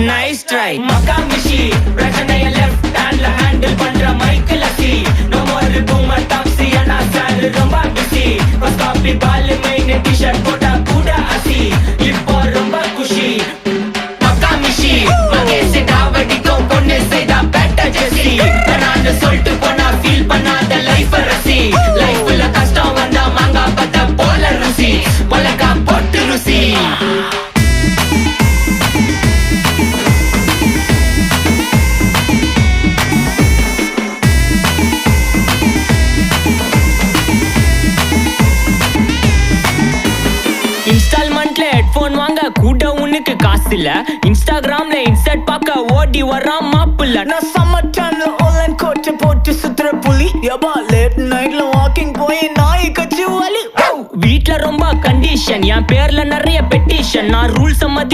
nice try மகாமிஷி பிரச்சனைய left ஹேண்ட்ல handle பண்ற மைக்கேல் அசி நோ மோர் பூமர் டாக்ஸி அண்ணா சார் ரொம்ப பிஸி ஃபர்ஸ்ட் காப்பி பால் மெயின் டி-ஷர்ட் போட்டா கூட அசி இப்போ ரொம்ப குஷி மகாமிஷி மகேஷ் டாவடிக்கும் பொண்ணு செய்தா பெட்டர் ஜெசி நான் சொல்லிட்டு போனா ஃபீல் பண்ணாத லைஃப் ரசி லைஃப்ல கஷ்டம் வந்தா மாங்கா பத்த போல ருசி உலகா போட்டு ருசி இன்ஸ்டால்மெண்ட்ல ஹெட்போன் வாங்க கூட உனக்கு காசு இல்ல இன்ஸ்டாகிராம்ல இன்ஸ்டன்ட் பார்க்க ஓடி வரான் மாப்பிள்ள நான் சம்மர் டைம்ல ஆன்லைன் கோட்டை போட்டு சுத்துற புலி யபா லேட் நைட்ல வாக்கிங் போய் நாய் கச்சி வலி வீட்ல ரொம்ப கண்டிஷன் என் பேர்ல நிறைய பெட்டிஷன் நான் ரூல்ஸ் மதி